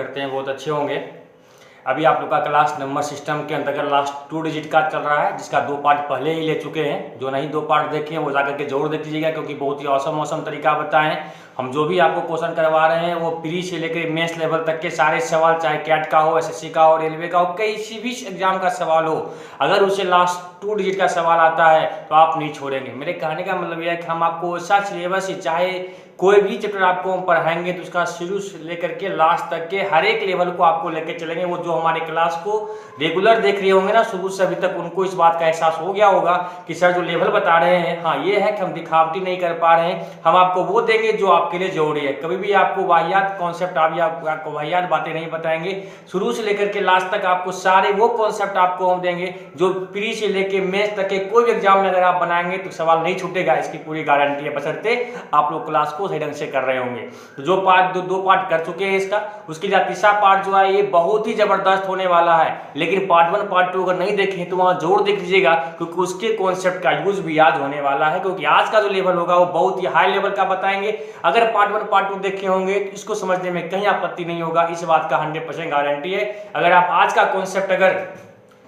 करते हैं बहुत अच्छे होंगे। अभी आप लोग का क्लास नंबर सिस्टम के अंतर्गत लास्ट 2 डिजिट का चल रहा है, जिसका 2 पार्ट पहले ही ले चुके हैं। जो नहीं 2 पार्ट देखे हैं वो जाकर के जरूर देख लीजिएगा, क्योंकि बहुत ही औसम तरीका बताएं। हम जो भी आपको क्वेश्चन करवा रहे हैं वो प्री से लेकर मेंस लेवल तक के सारे सवाल, चाहे कैट का हो, एसएससी का हो, रेलवे का हो, किसी भी एग्जाम का सवाल हो, अगर उसे लास्ट 2 डिजिट का सवाल आता है तो आप नहीं छोड़ेंगे। मेरे कहने का मतलब यह है कि हम आपको ऐसा सिलेबस ही, चाहे कोई भी चैप्टर आपको हम पढ़ाएंगे तो उसका शुरू से लेकर के लास्ट तक के हर एक लेवल को आपको लेकर चलेंगे। वो जो हमारे क्लास को रेगुलर देख रहे होंगे ना शुरू से अभी तक, उनको इस बात का एहसास हो गया होगा कि सर जो लेवल बता रहे हैं, हाँ ये है कि हम दिखावटी नहीं कर पा रहे हैं, हम आपको वो देंगे जो आपके लिए जरूरी है। कभी भी आपको वाहियात कॉन्सेप्ट आपको वाहियात बातें नहीं बताएंगे। शुरू से लेकर के लास्ट तक आपको सारे वो कॉन्सेप्ट आपको हम देंगे जो प्री से लेकर मेंस तक के कोई भी एग्जाम में अगर आप बनाएंगे तो सवाल नहीं छूटेगा, इसकी पूरी गारंटी है, बशर्ते आप लोग क्लास को सही ढंग से कर रहे होंगे। तो जो पार्ट दो पार्ट कर चुके हैं इसका, उसके बाद तीसरा पार्ट जो है ये बहुत ही जबरदस्त होने वाला है। लेकिन पार्ट 1 पार्ट 2 अगर नहीं देखें तो वहां जरूर देख लीजिएगा, क्योंकि उसके कॉन्सेप्ट का यूज भी आज होने वाला है। क्योंकि आज का जो लेवल होगा वो बहुत ही हाई लेवल का बताएंगे। अगर पार्ट 1 पार्ट 2 देखे होंगे तो इसको समझने में कहीं आपत्ति नहीं होगा, इस बात का 100% गारंटी है। अगर आप आज का कॉन्सेप्ट अगर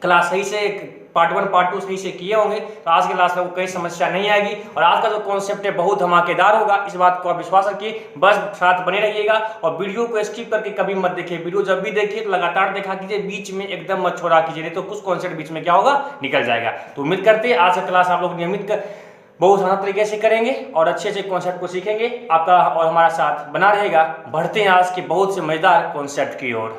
क्लास सही से पार्ट 1 पार्ट 2 सही से किए होंगे तो आज के क्लास में कोई समस्या नहीं आएगी, और आज का जो कॉन्सेप्ट है बहुत धमाकेदार होगा, इस बात को आप विश्वास रखिए। बस साथ बने रहिएगा और वीडियो को स्किप करके कभी मत देखिए। वीडियो जब भी देखिए तो लगातार देखा कीजिए, बीच में एकदम मत छोड़ा कीजिए, नहीं तो कुछ कॉन्सेप्ट बीच में क्या होगा निकल जाएगा। तो उम्मीद करते हैं आज का क्लास आप लोग नियमित बहुत आसान तरीके से करेंगे और अच्छे से कॉन्सेप्ट को सीखेंगे। आपका और हमारा साथ बना रहेगा। बढ़ते हैं आज के बहुत से मजेदार कॉन्सेप्ट की ओर।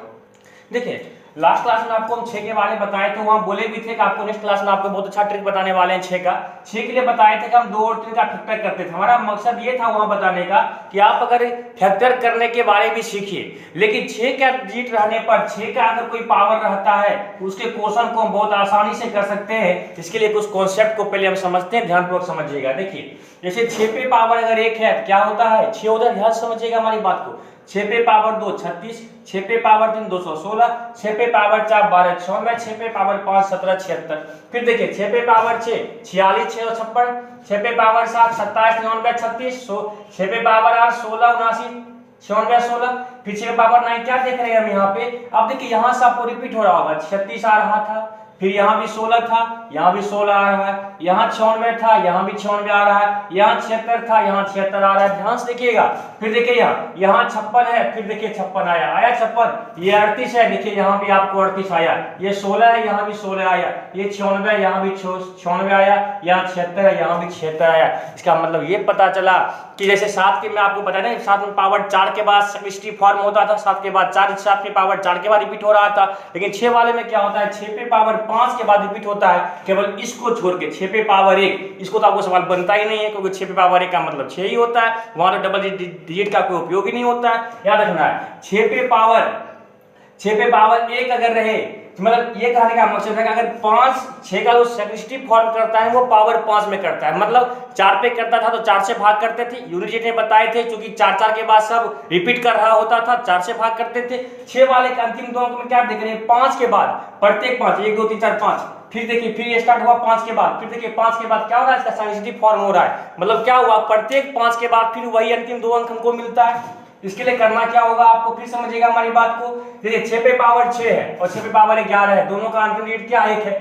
देखिए लास्ट क्लास में आपको हम 6 के बारे में बताए थे, वहां बोले भी थे कि आपको नेक्स्ट क्लास में आपको बहुत अच्छा ट्रिक बताने वाले हैं 6 का। 6 के लिए बताए थे कि हम 2 और 3 का फैक्टर करते थे। हमारा मकसद ये था वहां बताने का कि आप अगर फैक्टर करने के बारे में सीखिए, लेकिन 6 का डिजिट रहने पर 6 का अगर कोई पावर रहता है तो उसके क्वेश्चन को हम बहुत आसानी से कर सकते हैं। इसके लिए कुछ कॉन्सेप्ट को पहले हम समझते हैं, ध्यानपूर्वक समझिएगा। देखिए जैसे 6 पे पावर अगर 1 है तो क्या होता है, 6 होता है, ध्यान समझिएगा हमारी बात को। 6 पे पावर 2 36, 6 पे पावर 3 216, 6 पे पावर 4 12 96, 6 पे पावर 5 17 76। फिर देखिए 6 पे पावर 6 46 6 56, 6 पे पावर 7 27 99 36, 6 पे पावर 8 16 79 96 16। फिर 6 पे पावर 9 क्या देख रहे हैं हम यहाँ पे, अब देखिए यहाँ से आपको रिपीट हो रहा होगा, 36 आ रहा था, फिर यहाँ भी 16 था, यहाँ भी 16 आ रहा है, यहाँ 96 था, यहाँ भी 96 आ रहा है, यहाँ 76 था, यहाँ 76 आ रहा है। ध्यान से देखिएगा। फिर देखिए यहाँ 56 है, फिर देखिए 56 आया 56, ये 38 है, देखिए यहाँ भी आपको 38 आया, ये 16 है, यहाँ भी 16 आया, ये 96, यहाँ भी 96 आया, यहाँ 76 है, यहाँ भी 76 आया। इसका मतलब ये पता चला कि जैसे 7 के में आपको पता है ना, 7 में पावर 4 के बाद सेकेंडरी फॉर्म होता था, 7 के बाद 4, 7 में पावर 4 के बाद रिपीट हो रहा था। लेकिन 6 वाले में क्या होता है, 6 पे पावर 5 के बाद रिपीट होता है, केवल इसको छोड़ के 6 पे पावर 1, इसको तो आपको सवाल बनता ही नहीं है, क्योंकि 6 पे पावर 1 का मतलब 6 ही होता है, वहां तो डबल डिजिट का कोई उपयोग ही नहीं होता है। याद रखना है 6 पे पावर 1 अगर रहे, मतलब ये कहने का मकसद है कि अगर 6 का जो सेकेंडरी फॉर्म करता है वो पावर 5 में करता है, मतलब 4 पे करता था तो 4 से भाग करते थे। यूनिट ने बताए थे क्योंकि 4 के बाद सब रिपीट कर रहा होता था, 4 से भाग करते थे। 6 वाले के अंतिम 2 अंक में क्या देख रहे हैं, 5 के बाद प्रत्येक 5 1 2 3 4 5, फिर देखिए फिर ये स्टार्ट हुआ 5 के बाद, फिर देखिए 5 के बाद क्या हो रहा है, इसका सेकेंडरी फॉर्म हो रहा है, मतलब क्या हुआ, प्रत्येक 5 के बाद फिर वही अंतिम 2 अंक हमको मिलता है। इसके लिए करना क्या होगा आपको, फिर समझिएगा हमारी बात को। देखिए 6 पे पावर 6 है और 6 पे पावर 11 है, दोनों का अंतिम डिजिट क्या 1 है,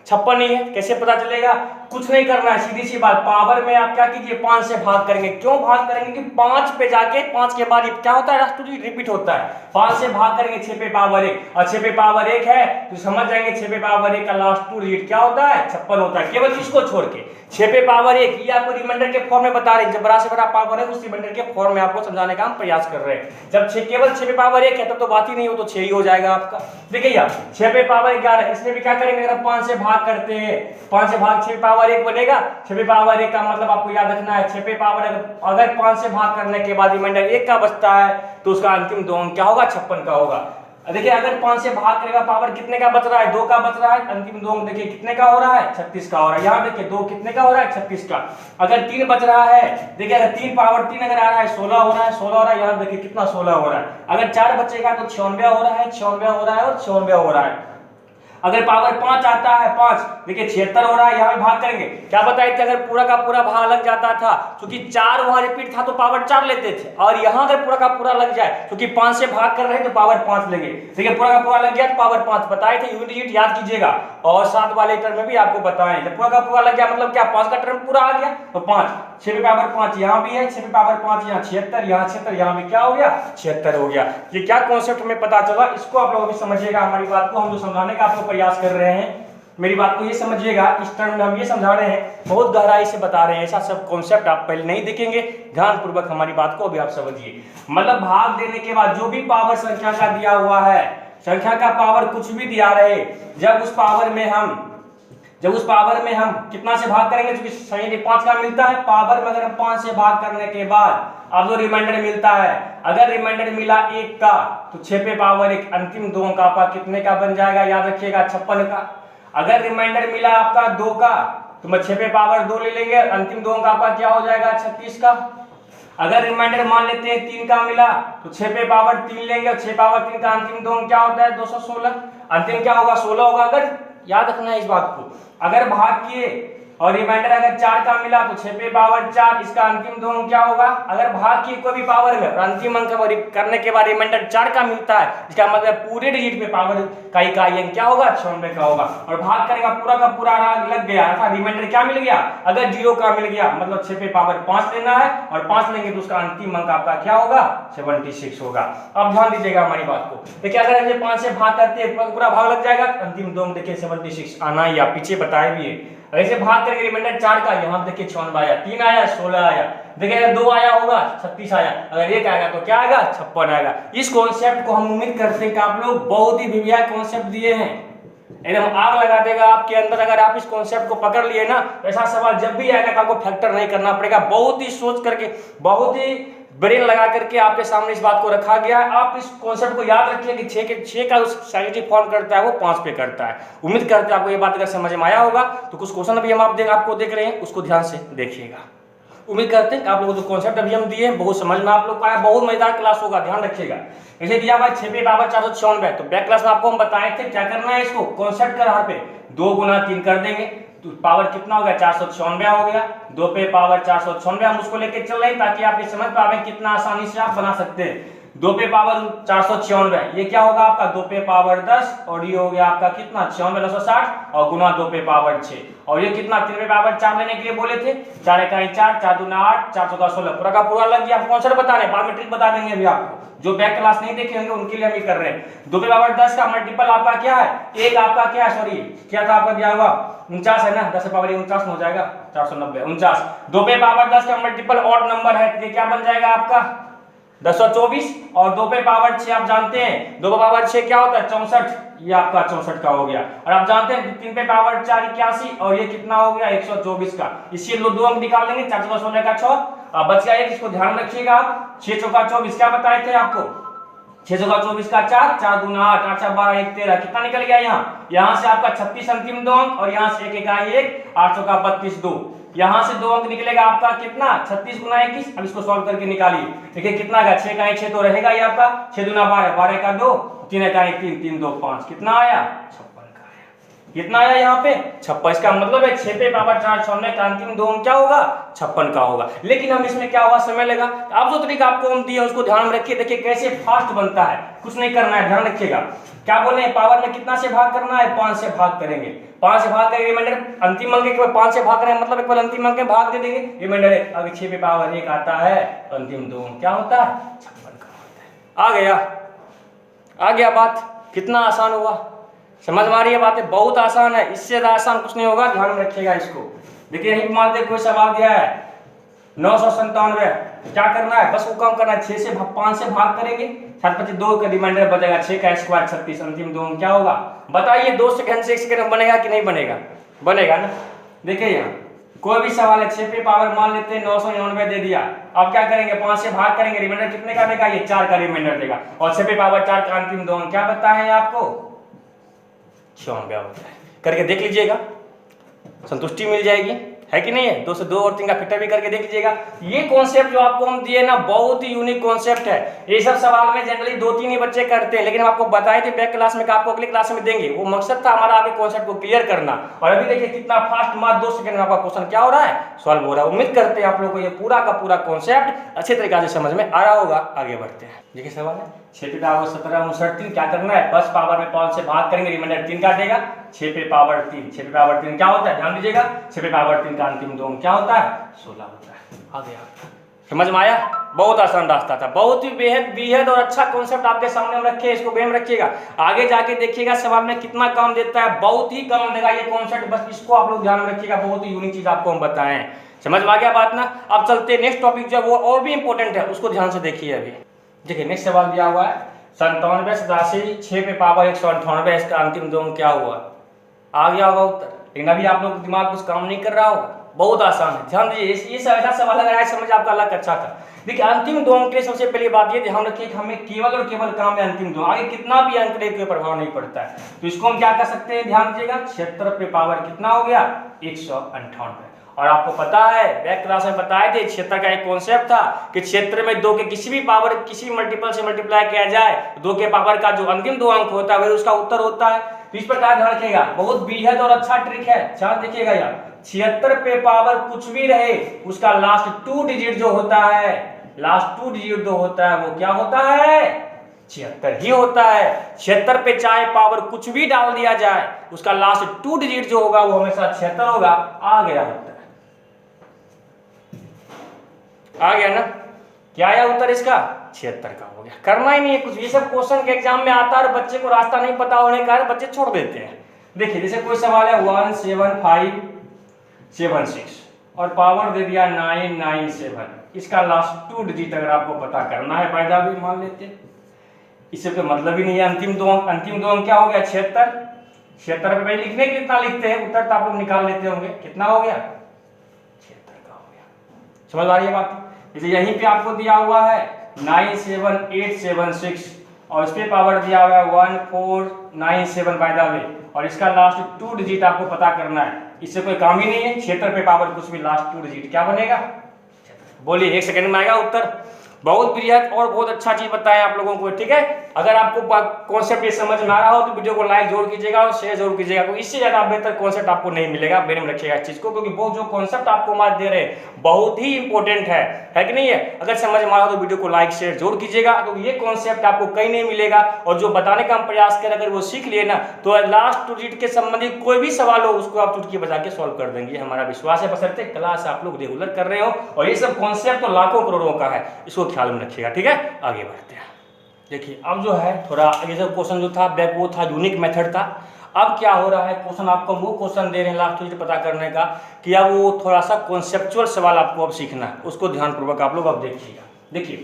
56 नहीं है। कैसे पता चलेगा, कुछ नहीं करना है, सीधी सी बात, पावर में आप क्या कीजिए 5 से भाग करेंगे। क्यों भाग करेंगे कि 5 पे जाके 5 के बाद क्या होता है, लास्ट रिपीट होता है, 5 से भाग करेंगे 6 पे पावर 1, और 6 पे पावर 1 है तो समझ जाएंगे 6 पे पावर 1 का लास्ट 2 डिजिट क्या होता है, 56 होता है, केवल इसको छोड़ के। 6 पे पावर 1 ये आपको रिमाइंडर के फॉर्म में बता रहे हैं, जब बड़ा से बड़ा पावर है उस रिमाइंडर के फॉर्म में आपको समझाने का हम प्रयास कर रहे हैं। जब केवल 6 पे पावर 1 है तब तो बात ही नहीं हो, तो 6 ही हो जाएगा आपका। देखिए यार 6 पे पावर 11, इसमें भी क्या करेंगे, अगर 5 से भाग करते हैं, 5 से भाग 6 पावर 1 बनेगा। 6 पे पावर 1 का मतलब आपको याद रखना है, 6 पे पावर अगर 5 से भाग करने के बाद रिमाइंडर 1 का बचता है तो उसका अंतिम 2 अंक क्या होगा, 56 का होगा। देखिए अगर 5 से भाग करेगा पावर कितने का बच रहा है, 2 का बच रहा है, अंतिम 2 अंक देखिए कितने का हो रहा है, 36 का हो रहा है। यहाँ देखिए 2 कितने का हो रहा है, 36 का। अगर 3 बच रहा है, देखिए अगर 3 पावर 3 अगर आ रहा है 16 हो रहा है, 16 हो रहा है, यहाँ देखिए कितना 16 हो रहा है। अगर 4 बचेगा तो 96 हो रहा है, 96 हो रहा है और 96 हो रहा है। अगर पावर 5 आता है 5, देखिए 76 हो रहा है, यहाँ भाग करेंगे। क्या बताए थे, अगर पूरा का पूरा भाग लग जाता था, क्योंकि 4 वहां रिपीट था तो पावर 4 लेते थे, और यहाँ अगर पूरा का पूरा लग जाए, क्योंकि 5 से भाग कर रहे हैं तो पावर 5 लेंगे। देखिए पूरा का पूरा लग गया तो पावर 5 बताए थे, यूनिट डिजिट याद कीजिएगा। और 7 वाले टर्म में भी आपको बताएं, जब पूरा का पूरा लग गया मतलब क्या, 5 का टर्म पूरा आ गया तो 5, 6 पे पावर 5 यहाँ भी है, 6 पे पावर 5 यहाँ 76, यहाँ 76, यहाँ भी क्या हो गया 76 हो गया। ये क्या कॉन्सेप्ट हमें पता चला, इसको आप लोग भी समझिएगा। हमारी बात को हम जो समझाने का आपको प्रयास कर रहे हैं, मेरी बात को ये समझिएगा, इस टर्म में हम ये समझा रहे हैं, बहुत गहराई से बता रहे हैं। ऐसा सब कॉन्सेप्ट आप पहले नहीं देखेंगे, ध्यान पूर्वक हमारी बात को अभी आप समझिए। मतलब भाग देने के बाद जो भी पावर संख्या का दिया हुआ है, संख्या का पावर कुछ भी दिया रहे, जब उस पावर में हम कितना से भाग करेंगे, क्योंकि सही 5 का मिलता है पावर में, अगर हम 5 से भाग करने के बाद अब जो रिमाइंडर मिलता है, अगर रिमाइंडर मिला 1 का तो 6 पे पावर 1 अंतिम 2 अंक आपका कितने का बन जाएगा, याद रखिएगा 56 का। अगर रिमाइंडर मिला आपका 2 का तो मैं 6 पे पावर 2 ले लेंगे, अंतिम 2 अंक आपका क्या हो जाएगा 36 का। अगर रिमाइंडर मान लेते हैं 3 का मिला तो 6 पे पावर 3 लेंगे, और 6 पावर 3 का अंतिम 2 अंक क्या होता है 216, अंतिम क्या होगा 16 होगा। अगर याद रखना है इस बात को, अगर भाग किए और रिमाइंडर अगर 4 का मिला तो 6 पे पावर 4, इसका अंतिम 2 अंक क्या होगा। अगर भाग की कोई भी पावर में और अंतिम अंक करने के बाद रिमाइंडर 4 का मिलता है, इसका मतलब पूरे डिजिट में पावर का इकाई अंक क्या होगा 96 का होगा। और भाग करेगा पूरा का पूरा लग गया, अर्थात रिमाइंडर क्या मिल गया, अगर 0 का मिल गया मतलब 6 पे पावर 5 लेना है, और 5 लेंगे तो उसका अंतिम अंक आपका क्या होगा 76 होगा। अब ध्यान दीजिएगा हमारी बात को, देखिए अगर हम 5 से भाग करते हैं पूरा भाग लग जाएगा, अंतिम 2 अंक देखिए 76 आना, या पीछे बताए भी है। ऐसे भाग करके रिमाइंडर 4 का, यहाँ देखिए 96 आया, 3 आया 16 आया, देखिए अगर 2 आया होगा 36 आया, अगर 1 आएगा तो क्या आएगा 56 आएगा। इस कॉन्सेप्ट को हम उम्मीद करते हैं कि आप लोग बहुत ही विविया कॉन्सेप्ट दिए हैं, एकदम आग लगा देगा आपके अंदर। अगर आप इस कॉन्सेप्ट को पकड़ लिए ना, तो ऐसा सवाल जब भी आएगा तो आपको फैक्टर नहीं करना पड़ेगा, बहुत ही सोच करके, बहुत ही ब्रेन लगा करके आपके सामने इस बात को रखा गया है। आप इस कॉन्सेप्ट को याद रखिए कि 6 का साइंटिफिक फॉर्म करता है वो 5 पे करता है। उम्मीद करते हैं आपको ये बात अगर समझ में आया होगा, तो कुछ क्वेश्चन अभी हम आपको देख रहे हैं, उसको ध्यान से देखिएगा। उम्मीद करते हैं आप लोगों को जो कॉन्सेप्ट अभी हम दिए हैं बहुत समझ में आप लोग को आया, बहुत मजेदार क्लास होगा, ध्यान रखिएगा। ऐसे दिया भाई 6 पे पावर 496, तो बैक क्लास में आपको हम बताए थे क्या करना है, इसको कॉन्सेप्ट का यहाँ पे 2 गुना 3 कर देंगे तो पावर कितना हो गया 496 हो गया। 2 पे पावर 496 हम उसको लेके चल रहे हैं ताकि आप ये समझ पाए कितना आसानी से आप बना सकते हैं। 2 पे पावर 496 ये क्या होगा आपका 2 पे पावर 10, और ये हो गया आपका कितना 96,960, और गुना 2 पे पावर 6, और ये कितना 3 पे पावर 4 लेने के लिए बोले थे, 4 इकाई 4, 4 दूना 8, 4 चौका 16, पूरा का पूरा लग गया। आप कॉन्सेप्ट बता रहे हैं, बाद में ट्रिक बता देंगे अभी आपको, जो बैक क्लास नहीं देखे होंगे उनके लिए हम ये कर रहे हैं। 2 पे पावर 10 का मल्टीपल आपका क्या है, एक आपका क्या है, सॉरी क्या था आपका दिया हुआ 49 है ना, 10 पे पावर 49 हो जाएगा 490 49। 2 पे पावर 10 का मल्टीपल ऑड नंबर है, ये क्या बन जाएगा आपका 1024, और 2 पे पावर 6 आप जानते हैं 2 पे पावर 6 क्या होता है 64, ये आपका 64 का हो गया। और आप जानते हैं 3 पे पावर 4 81, और ये कितना हो गया 124 का। इससे 2 अंक निकाल लेंगे, 4 चौका 16 का 6, बच गया 1, इसको ध्यान रखिएगा आप। 6 चौका 24 क्या बताए थे आपको, 6 चौका 24 का 4, 4 दूना 8, 8 4 12 1 13, कितना निकल गया यहाँ से आपका 36 अंतिम 2 अंक, और यहाँ से 1 इकाई 1, 8 चौका 32 2, यहाँ से 2 अंक निकलेगा आपका कितना 36 गुना 21। अब इसको सॉल्व करके निकालिए, देखिए कितना का 6 का 6 तो रहेगा ही आपका, 6 दूना 12, 12 का 2, 3 का 1 3, 3 2 5, कितना आया 56 का आया। कितना आया यहाँ पे 56, इसका मतलब है 6 पे पावर 496 का अंतिम 2 अंक क्या होगा 56 का होगा। लेकिन हम इसमें क्या होगा समय लगा, आप जो तरीका आपको हम दिए उसको ध्यान में रखिए, देखिए कैसे फास्ट बनता है, कुछ नहीं करना है, ध्यान रखिएगा। क्या बोले हैं पावर में कितना से भाग करना है 5 से भाग करेंगे, 5 से भाग करेंगे रिमाइंडर अंतिम अंक के 5 से भाग करेंगे मतलब एक बार अंतिम अंक में भाग दे देंगे रिमाइंडर। अगर 6 पे पावर 1 आता है तो अंतिम 2 क्या होता है 56 का होता है। आ गया बात, कितना आसान हुआ, समझ में आ रही है बातें, बहुत आसान है, इससे ज्यादा आसान कुछ नहीं होगा, ध्यान रखिएगा इसको। देखिए यही मान कोई सवाल दिया है 997, क्या करना है बस वो काम करना है, 6 से 5 से भाग करेंगे 7 25 2 का रिमाइंडर बचेगा, 6 का स्क्वायर 36, अंतिम 2 क्या होगा बताइए, 2 सेकंड से 1 सेकंड बनेगा कि नहीं बनेगा, बनेगा ना। देखिए यहाँ कोई भी सवाल है 6 पे पावर मान लेते हैं 999 दे दिया, अब क्या करेंगे 5 से भाग करेंगे, रिमाइंडर कितने का देगा ये 4 का रिमाइंडर देगा, और 6 पे पावर 4 का अंतिम 2 क्या पता है आपको 96 होता है। करके देख लीजिएगा, संतुष्टि मिल जाएगी, है कि नहीं है। 2 से 2 और 3 का फैक्टर भी करके देख लीजिएगा। ये कॉन्सेप्ट जो आपको हम दिए ना बहुत ही यूनिक कॉन्सेप्ट है। ये सब सवाल में जनरली 2-3 ही बच्चे करते हैं, लेकिन हम आपको बताए थे बैक क्लास में कि आपको अगली क्लास में देंगे। वो मकसद था हमारा आपके कॉन्सेप्ट को क्लियर करना। और अभी देखिए कितना फास्ट, मात्र 2 सेकंड में आपका क्वेश्चन क्या हो रहा है, सॉल्व हो रहा है। उम्मीद करते हैं आप लोगों को ये पूरा का पूरा कॉन्सेप्ट अच्छे तरीके से समझ में आ रहा होगा। आगे बढ़ते हैं। देखिए सवाल है 6 पे पावर 17 59 3 क्या करना है, 10 पावर में 5 से भाग करेंगे, रिमाइंडर 3 काटेगा। 6 पे पावर 3, 6 पे पावर 3 क्या होता है, ध्यान दीजिएगा। 6 पे पावर 3 का अंतिम दो क्या होता है, 16 होता है। आ गया, समझ में आया। बहुत आसान रास्ता था, बहुत ही बेहद और अच्छा कॉन्सेप्ट आपके सामने हम रखे, इसको बेम रखिएगा। आगे जाके देखिएगा सवाल में कितना काम देता है, बहुत ही काम देगा ये कॉन्सेप्ट। बस इसको आप लोग ध्यान में रखिएगा, बहुत ही यूनिक चीज आपको हम बताएं। समझ में आ गया बात ना। अब चलते नेक्स्ट टॉपिक जो वो और भी इंपॉर्टेंट है, उसको ध्यान से देखिए। अभी देखिए नेक्स्ट सवाल दिया हुआ है 97 87 6 पे पावर 198, इसका अंतिम दो क्या हुआ। आ गया होगा उत्तर, लेकिन अभी आप लोग दिमाग कुछ काम नहीं कर रहा होगा। बहुत आसान है, ध्यान दीजिए। ये ऐसा सवाल अगर आए समझ आपका अलग अच्छा था। देखिए अंतिम दो अंक के सबसे पहली बात ये ध्यान रखिए कि हमें केवल और केवल काम है अंतिम दो, आगे कितना भी अंक ले कोई प्रभाव नहीं पड़ता है। तो इसको हम क्या कर सकते हैं, ध्यान दीजिएगा। 76 पे पावर कितना हो गया, 198। और आपको पता है बैक क्लास में बताए थे क्षेत्र का एक कॉन्सेप्ट था कि क्षेत्र में 2 के किसी भी पावर किसी मल्टीपल से मल्टीप्लाई किया जाए, 2 के पावर का जो अंतिम 2 अंक होता है वही उसका उत्तर होता है। तो इस प्रकार ध्यान रखिएगा, बहुत बेहद और अच्छा ट्रिक है। ध्यान देखिएगा यार, 76 पे पावर कुछ भी रहे उसका लास्ट 2 डिजिट जो होता है, लास्ट 2 डिजिट जो होता है वो क्या होता है, 76 ही होता है। 76 पे चाहे पावर कुछ भी डाल दिया जाए उसका लास्ट 2 डिजिट जो होगा वो हमेशा 76 होगा। आ गया उत्तर, आ गया ना। क्या आया उत्तर इसका, 76 का हो गया। करना ही नहीं है कुछ, ये सब क्वेश्चन के एग्जाम में आता है और बच्चे को रास्ता नहीं पता होने का कारण बच्चे छोड़ देते हैं। देखिए जैसे कोई सवाल है 17576 और पावर दे दिया 997, इसका लास्ट 2 डिजिट अगर आपको पता करना है फायदा भी मान लेते हैं, इससे कोई मतलब ही नहीं है। अंतिम दो अंक क्या हो गया, 76। 76 पे लिखने के कितना लिखते हैं, उत्तर तो आप लोग निकाल लेते होंगे, कितना हो गया, 76 का हो गया। समझ आ रही है बात। जैसे यहीं पे आपको दिया हुआ है 97876 और इस पे पावर दिया हुआ है 1497 बाय द वे, और इसका लास्ट 2 डिजिट आपको पता करना है। इससे कोई काम ही नहीं है। 76 पे पावर कुछ भी लास्ट 2 डिजिट क्या बनेगा, बोलिए 1 सेकंड में आएगा उत्तर। बहुत बृहद और बहुत अच्छा चीज बताएं आप लोगों को, ठीक है। अगर आपको कॉन्सेप्ट ये समझ में आ रहा हो तो वीडियो को लाइक जरूर कीजिएगा और शेयर जरूर कीजिएगा, क्योंकि इससे ज्यादा बेहतर कॉन्सेप्ट आपको नहीं मिलेगा। मेरे में रखिएगा इस चीज को, क्योंकि वो जो कॉन्सेप्ट आपको आज दे रहे हैं बहुत ही इंपॉर्टेंट है कि नहीं है। अगर समझ में आ रहा हो तो वीडियो को लाइक शेयर जरूर कीजिएगा, क्योंकि ये कॉन्सेप्ट आपको कहीं नहीं मिलेगा। और जो बताने का हम प्रयास करें अगर वो सीख लिए ना तो लास्ट 2 डिजिट के संबंधित कोई भी सवाल हो उसको आप चुटकी बजा के सॉल्व कर देंगे, हमारा विश्वास है। बशर्ते क्लास आप लोग रेगुलर कर रहे हो, और ये सब कॉन्सेप्ट तो लाखों करोड़ों का है, इसको ख्याल में रखिएगा, ठीक है। आगे बढ़ते हैं। देखिए अब जो है थोड़ा ये सब क्वेश्चन जो था बैक वो था यूनिक मेथड था। अब क्या हो रहा है, क्वेश्चन आपको वो क्वेश्चन दे रहे हैं लास्ट डिजिट पता करने का, कि अब वो थोड़ा सा कॉन्सेप्चुअल सवाल आपको अब सीखना है, उसको ध्यानपूर्वक आप लोग अब देखिएगा। देखिए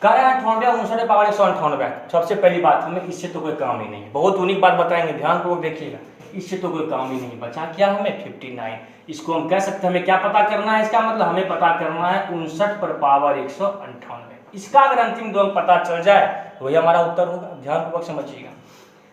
कह रहा है 98 पावर 198। सबसे पहली बात हमें इससे तो कोई काम ही नहीं है, बहुत यूनिक बात बताएंगे, ध्यानपूर्वक देखिएगा। इससे तो कोई काम ही नहीं बचा, क्या हमें 59। इसको हम कह सकते हैं हमें क्या पता करना है, इसका मतलब हमें पता करना है 59 पर पावर 198। इसका अगर अंतिम दो अंक पता चल जाए तो वही हमारा उत्तर होगा, ध्यानपूर्वक समझिएगा।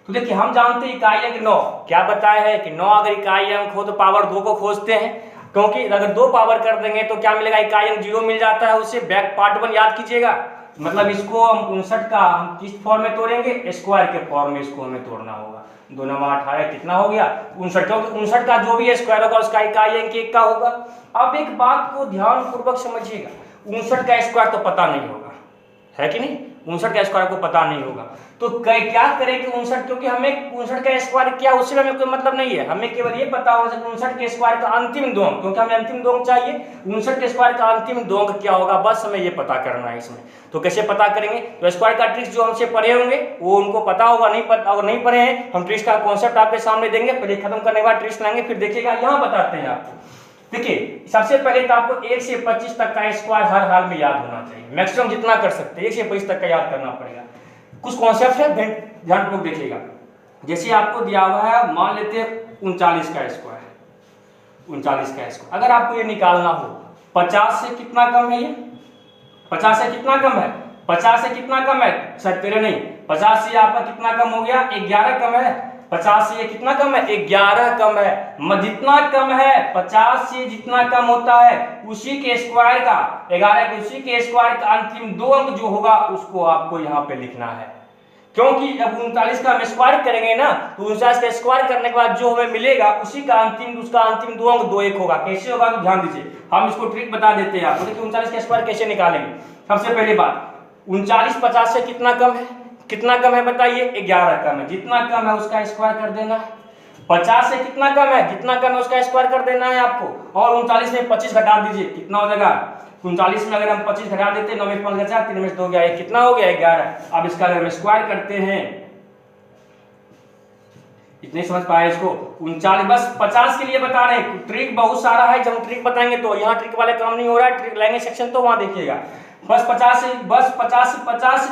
तो देखिए हम जानते हैं इकाई अंक 9, क्या बताया है कि 9 अगर इकाई अंक हो तो पावर 2 को खोजते हैं, क्योंकि अगर 2 पावर कर देंगे तो क्या मिलेगा, इकाई अंक 0 मिल जाता है। उससे बैक पार्ट 1 याद कीजिएगा, मतलब इसको हम 59 का हम किस फॉर्म में तोड़ेंगे, स्क्वायर के फॉर्म में इसको हमें तोड़ना होगा। 2 9 18 कितना हो गया 59, क्योंकि 59 का जो भी स्क्वायर होगा उसका इकाई अंक 1 का होगा। अब एक बात को ध्यानपूर्वक समझिएगा, 59 का स्क्वायर तो पता नहीं होगा, है कि नहीं, 59 का स्क्वायर को पता नहीं होगा। तो क्या करें कि 59, क्योंकि हमें 59 का स्क्वायर क्या उससे हमें कोई मतलब नहीं है, हमें केवल ये पता होगा कि 59 के स्क्वायर का अंतिम दो अंक, क्योंकि हमें अंतिम दो अंक चाहिए। 59 के स्क्वायर का अंतिम दो अंक क्या होगा, बस हमें ये पता करना है इसमें। तो कैसे पता करेंगे, तो स्क्वायर का ट्रिक्स जो हमसे पढ़े होंगे वो उनको पता होगा, नहीं पता अगर नहीं पढ़े हैं हम ट्रिक्स का कॉन्सेप्ट आपके सामने देंगे, पहले खत्म करने के बाद ट्रिक्स लाएंगे, फिर देखिएगा यहाँ बताते हैं आपको। देखिए सबसे पहले तो आपको 1 से 25 तक का स्क्वायर हर हाल में याद होना चाहिए, मैक्सिमम जितना कर सकते हैं 1 से 25 तक का याद करना पड़ेगा। कुछ कॉन्सेप्ट है ध्यानपूर्वक देखिएगा। जैसे आपको दिया हुआ है, मान लेते हैं 39 का स्क्वायर, 39 का स्क्वायर अगर आपको ये निकालना हो, 50 से कितना कम है, ये 50 से कितना कम है, 50 से कितना कम है, 17 नहीं 50 से आपका कितना कम हो गया, 11 कम है। 50 से ये कितना कम है, 11 कम है। जितना कम है 50 से जितना कम होता है उसी के स्क्वायर का 11 के उसी के स्क्वायर का अंतिम 2 अंक जो होगा उसको आपको यहाँ पे लिखना है। क्योंकि जब 39 का हम स्क्वायर करेंगे ना तो 39 का स्क्वायर करने के बाद जो हमें मिलेगा उसी का उसका अंतिम 2 अंक 2 1 होगा। कैसे होगा तो ध्यान दीजिए, हम इसको ट्रिक बता देते हैं आपको। देखिए 39 का स्क्वायर कैसे निकालेंगे। सबसे पहली बात 39 50 से कितना कम है, कितना कम है बताइए, 11 कम है। जितना कम है उसका स्क्वायर कर देना है। 50 से कितना कम है, जितना कम है उसका स्क्वायर कर देना है आपको। और 39 में 25 घटा दीजिए, कितना हो जाएगा 39 में अगर हम 25 घटा देते हैं 9 में 5 4 3 में 2 गया, कितना हो गया 11। अब इसका अगर हम स्क्वायर करते हैं, इतने समझ पाए इसको। 39 बस 50 के लिए बता रहे हैं, ट्रिक बहुत सारा है। जब हम ट्रिक बताएंगे तो यहाँ ट्रिक वाले काम नहीं हो रहा है, ट्रिक लैंग्वेज सेक्शन तो वहां देखिएगा। बस 50 से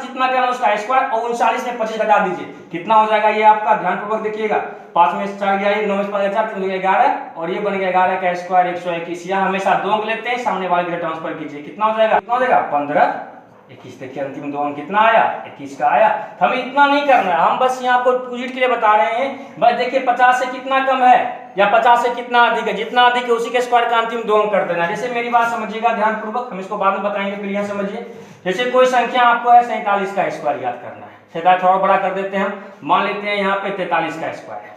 जितना करना उसका स्क्वायर और 39 में 25 घटा दीजिए, कितना हो जाएगा ये आपका, ध्यानपूर्वक देखिएगा। 5 में 4 गया, 9 में 5 4 3 11 और ये बन गया 11 का स्क्वायर 121। यहाँ हमेशा 2 अंक लेते हैं, सामने वाले के ट्रांसफर कीजिए, कितना हो जाएगा, 15 21। देखिए अंतिम 2 अंक कितना आया, 21 का आया। हमें इतना नहीं करना है, हम बस यहाँ आपको डिजिट के लिए बता रहे हैं। बस देखिए 50 से कितना कम है या 50 से कितना अधिक है, जितना अधिक है उसी के स्क्वायर का अंतिम 2 अंक कर देना। जैसे मेरी बात समझिएगा ध्यानपूर्वक, हम इसको बाद में बताएंगे, फिर यहाँ समझिए। जैसे कोई संख्या आपको है 47 का स्क्वायर याद करना है, 47 थोड़ा बड़ा कर देते हैं हम, मान लेते हैं यहाँ पे 43 का स्क्वायर है,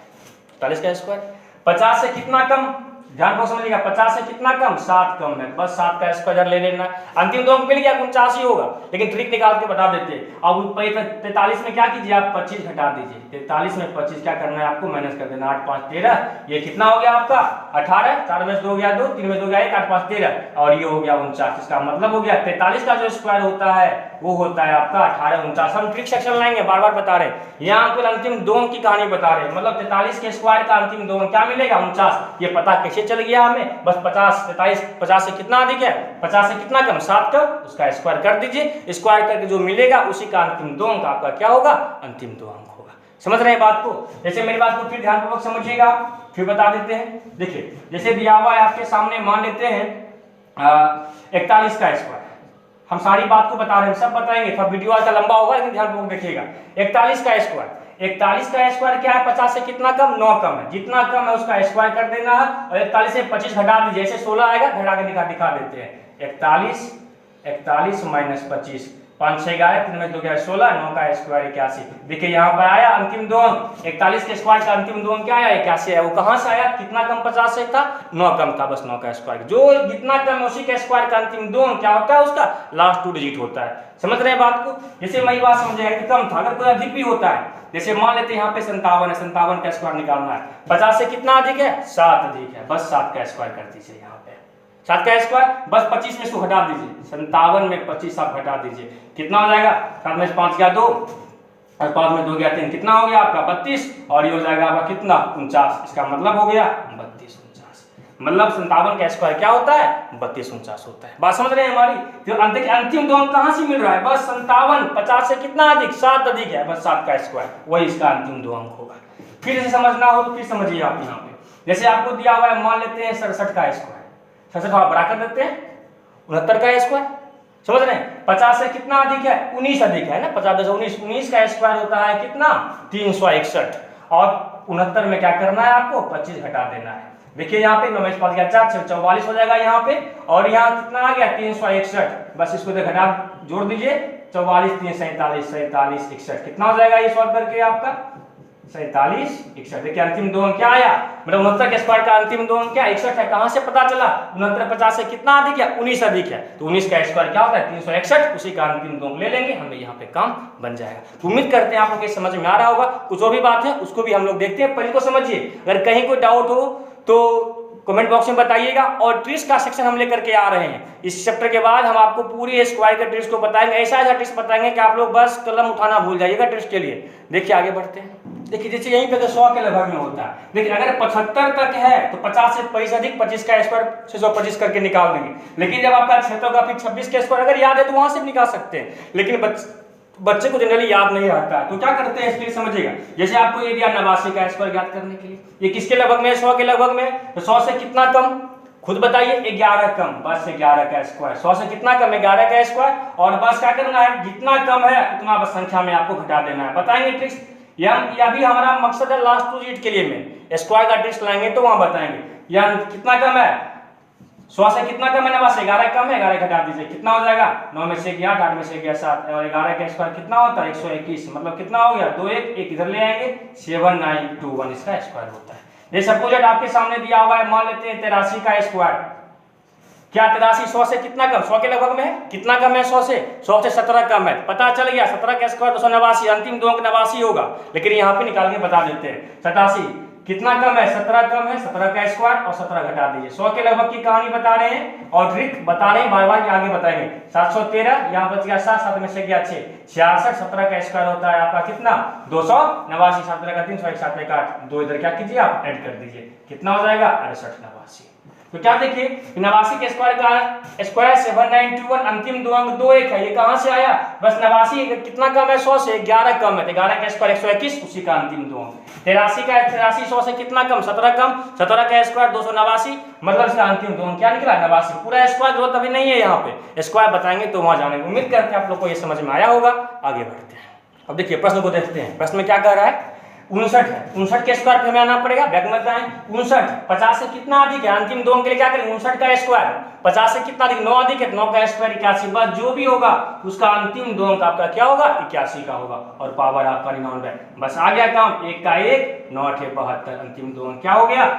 43 का स्क्वायर। 50 से कितना कम, ध्यान को समझिएगा, 50 से कितना कम, 7 कम है, बस 7 का स्क्वायर ले लेना। अंतिम 2 अंक मिल गया 49 ही होगा, लेकिन ट्रिक निकाल के बता देते हैं। अब 43 में क्या कीजिए आप 25 घटा दीजिए, 43 में 25 क्या करना है आपको माइनस कर देना, 8 5 13, ये कितना हो गया आपका 18, 4 में 2 गया 2, 3 में 2 गया 1, 8 5 13 और ये हो गया 49। इसका मतलब हो गया 43 का जो स्क्वायर होता है वो होता है आपका 18 49। हम ट्रिक सेक्शन लाएंगे, बार बार बता रहे हैं, यहाँ आपको अंतिम 2 अंक की कहानी बता रहे हैं। मतलब 43 के स्क्वायर का अंतिम 2 अंक क्या मिलेगा 49। ये पता कैसे चल गया हमें, बस 50 से कितना अधिक है, 50 से कितना कम, 7 का उसका स्क्वायर कर दीजिए, स्क्वायर करके जो मिलेगा उसी का अंतिम 2 अंक आपका क्या होगा, अंतिम 2 अंक होगा। समझ रहे हैं बात को। जैसे मेरी बात को फिर ध्यानपूर्वक समझिएगा, फिर बता देते हैं। देखिए जैसे दिया हुआ है आपके सामने, मान लेते हैं 41 का स्क्वायर। हम सारी बात को बता रहे हैं, सब बताएंगे, थोड़ा वीडियो का लंबा होगा लेकिन ध्यानपूर्वक देखिएगा। 41 का स्क्वायर, 41 का स्क्वायर क्या है, 50 से कितना कम, 9 कम है। जितना कम है उसका स्क्वायर कर देना है और 41 से 25 घटा दीजिए, जैसे 16 आएगा घटा के दिखा देते हैं। 41 माइनस 25, 5 6 11, 3 में 2 गया 16, 9 का स्क्वायर 81। देखिए यहाँ पर आया अंतिम 2 अंक, 41 के स्क्वायर का अंतिम 2 अंक क्या आया 81 है। वो कहाँ से आया, कितना कम 50 से था, 9 कम था, बस 9 का स्क्वायर। जो जितना कम उसी के स्क्वायर का अंतिम 2 अंक क्या होता है, उसका लास्ट 2 डिजिट होता है। समझ रहे हैं बात को। जैसे मैं बात समझेगा कि कम था, अगर कोई अधिक भी होता है, जैसे मान लेते हैं यहाँ पे 57 है, 57 का स्क्वायर निकालना है। 50 से कितना अधिक है, 7 अधिक है, बस 7 का स्क्वायर कर दीजिए यहाँ पे, 7 का स्क्वायर, बस 25 में इसको घटा दीजिए, 57 में 25 आप घटा दीजिए, कितना हो जाएगा, 7 में 5 गया 2 और 5 में 2 गया 3, कितना हो गया आपका 32 और ये हो जाएगा आपका कितना 49। इसका मतलब हो गया 32 49, मतलब 57 का स्क्वायर क्या होता है 32 49 होता है। बात समझ रहे हैं हमारी। तो अंतिम 2 अंक कहाँ से मिल रहा है, बस 57, 50 से कितना अधिक, 7 अधिक है, बस 7 का स्क्वायर, वही इसका अंतिम 2 अंक होगा। फिर जैसे समझना हो तो फिर समझिए आप यहाँ पे, जैसे आपको दिया हुआ है, मान लेते हैं 67 का स्क्वायर, 67 थोड़ा बड़ा कर देते हैं, 69 का स्क्वायर। समझ रहे हैं, 50 से कितना अधिक है, 19 अधिक है ना, 50 19, 19 का स्क्वायर होता है कितना 361 और 69 में क्या करना है आपको 25 घटा देना है। देखिए यहाँ पे 9 में 5 गया 4, 44 हो जाएगा यहाँ पे, और यहाँ कितना आ गया 361, बस इसको घटा जोड़ दीजिए, 44 3 47 47 61, कितना हो जाएगा ये सॉल्व करके आपका 47 61। देखिए अंतिम 2 अंक क्या आया, मतलब 69 के स्क्वायर का अंतिम 2 अंक क्या 61 है। कहां से पता चला, 69 50 से कितना अधिक है, 19 अधिक है, तो 19 का स्क्वायर क्या होता है 361, उसी का अंतिम 2 अंक ले लेंगे, हमें यहाँ पे काम बन जाएगा। उम्मीद करते हैं आप लोग समझ में आ रहा होगा। कुछ और भी बात है उसको भी हम लोग देखते हैं, पहले को समझिए। अगर कहीं कोई डाउट हो तो कमेंट बॉक्स में बताइएगा। और ट्रिक्स का सेक्शन हम लेकर के आ रहे हैं, इस चैप्टर के बाद हम आपको पूरी स्क्वायर के ट्रिक्स को बताएंगे, ऐसा ट्रिक्स बताएंगे कि आप लोग बस कलम उठाना भूल जाइएगा ट्रिक्स के लिए। देखिए आगे बढ़ते हैं। देखिए जैसे यहीं पे तो 100 के लगभग में होता है, लेकिन अगर 75 तक है तो 50 से 25 अधिक 25 का स्क्वायर 625 करके निकाल देंगे। लेकिन जब आपका 6 का फिर 26 के स्क्वायर अगर याद है तो वहां से भी निकाल सकते हैं, लेकिन बच्चे को जनरली याद नहीं रहता है, तो क्या करते हैं इसके लिए समझिएगा। जैसे आपको ये दिया 89 का स्क्वायर याद करने के लिए, ये किसके लगभग में है 100 के लगभग में, तो 100 से कितना कम खुद बताइए 11 कम, बस 11 का स्क्वायर। 100 से कितना कम है? 11 का स्क्वायर। और बस क्या करना है, जितना कम है उतना बस संख्या में आपको घटा देना है। बताएंगे ट्रिक्स, यह भी हमारा मकसद है लास्ट 2 डिजिट के लिए में स्क्वायर का ट्रिक्स लाएंगे तो वहां बताएंगे। यह कितना कम है? 100 से कितना कम है? 89। 11 कम है, 11 घटा दीजिए, कितना हो जाएगा? 9 में से 8, 8 में से 7 और 11 का स्क्वायर कितना होता है? 121। मतलब कितना हो गया? 2 1 इधर ले आएंगे, 7921 इसका स्क्वायर होता है। ये सपोज आपके सामने दिया हुआ है, मान लेते हैं 83 का स्क्वायर। क्या 83 100 से कितना कम? 100 के लगभग में है। कितना कम है 100 से? 100 से 17 कम है। पता चल गया 17 का स्क्वायर 289, अंतिम दो अंक 89 होगा। लेकिन यहाँ पे निकाल के बता देते हैं 87 कितना कम है? 17 कम है। 17 का स्क्वायर और 17 घटा दीजिए। 100 के लगभग की कहानी बता रहे हैं और ट्रिक बता रहे हैं, बार बार आगे बताएंगे। 713 यहाँ बच गया 7, 7 में से गया 6, 66। 17 का स्क्वायर होता है आपका कितना? 289। 17 का 3, 1 7 8, 2 इधर क्या कीजिए आप ऐड कर दीजिए, कितना हो जाएगा? 68 89। तो क्या देखिए 89 के स्क्वायर का स्क्वायर 7921, अंतिम दो अंक 2 1 है। ये कहां से आया? बस 89 कितना कम है? 100 से 11 कम है, तो 11 का स्क्वायर 121, उसी का अंतिम दो अंक। 83 का 83 100 से कितना कम? 17 कम। 17 का स्क्वायर 289, मतलब इसका अंतिम दो अंक क्या निकला? 89। पूरा स्क्वायर जरूरत अभी नहीं है, यहाँ पे स्क्वायर बताएंगे तो वहां जाने। उम्मीद करते हैं आप लोग को ये समझ में आया होगा। आगे बढ़ते हैं। अब देखिए प्रश्न को देखते हैं। प्रश्न में क्या कह रहा है? 59 है। 59 के स्क्वायर पे हमें आना पड़ेगा। बैक में क्या है? 59 50 से कितना अधिक है? अंतिम दो अंक के लिए क्या करेंगे? 59 का स्क्वायर 50 से कितना अधिक? 9 अधिक है, 9 का स्क्वायर 81। बस जो भी होगा उसका अंतिम दो अंक आपका क्या होगा? 81 का होगा और पावर आपका 99। बस आ गया काम। 1 का 1, 9 8 72, अंतिम दो अंक क्या हो गया?